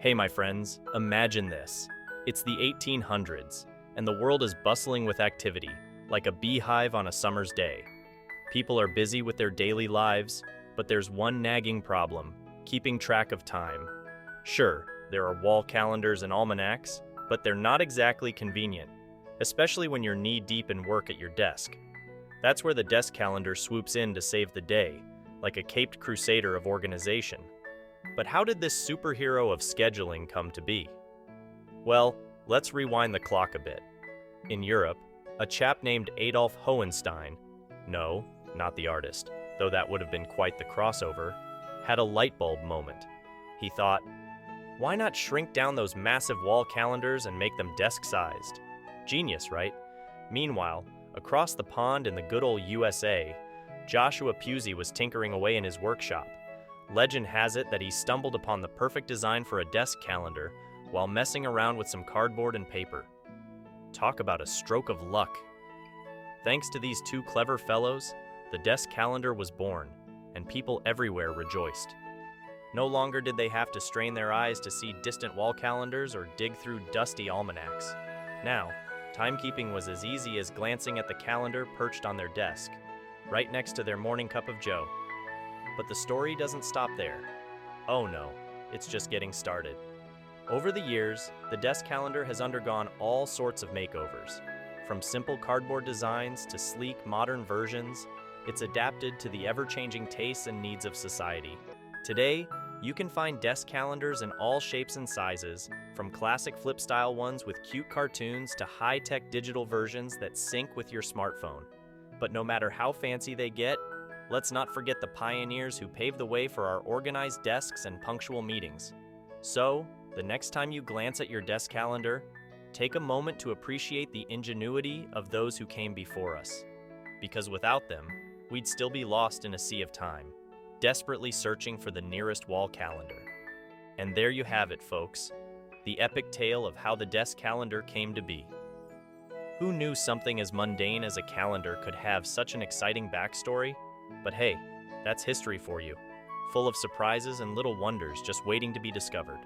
Hey, my friends, imagine this. It's the 1800s, and the world is bustling with activity, like a beehive on a summer's day. People are busy with their daily lives, but there's one nagging problem: keeping track of time. Sure, there are wall calendars and almanacs, but they're not exactly convenient, especially when you're knee-deep in work at your desk. That's where the desk calendar swoops in to save the day, like a caped crusader of organization. But how did this superhero of scheduling come to be? Well, let's rewind the clock a bit. In Europe, a chap named Adolf Hohenstein, no, not the artist, though that would have been quite the crossover, had a light bulb moment. He thought, why not shrink down those massive wall calendars and make them desk-sized? Genius, right? Meanwhile, across the pond in the good old USA, Joshua Pusey was tinkering away in his workshop. Legend has it that he stumbled upon the perfect design for a desk calendar while messing around with some cardboard and paper. Talk about a stroke of luck. Thanks to these two clever fellows, the desk calendar was born, and people everywhere rejoiced. No longer did they have to strain their eyes to see distant wall calendars or dig through dusty almanacs. Now, timekeeping was as easy as glancing at the calendar perched on their desk, right next to their morning cup of joe. But the story doesn't stop there. Oh no, it's just getting started. Over the years, the desk calendar has undergone all sorts of makeovers. From simple cardboard designs to sleek, modern versions, it's adapted to the ever-changing tastes and needs of society. Today, you can find desk calendars in all shapes and sizes, from classic flip-style ones with cute cartoons to high-tech digital versions that sync with your smartphone. But no matter how fancy they get, let's not forget the pioneers who paved the way for our organized desks and punctual meetings. So, the next time you glance at your desk calendar, take a moment to appreciate the ingenuity of those who came before us. Because without them, we'd still be lost in a sea of time, desperately searching for the nearest wall calendar. And there you have it, folks, the epic tale of how the desk calendar came to be. Who knew something as mundane as a calendar could have such an exciting backstory? But hey, that's history for you, full of surprises and little wonders just waiting to be discovered.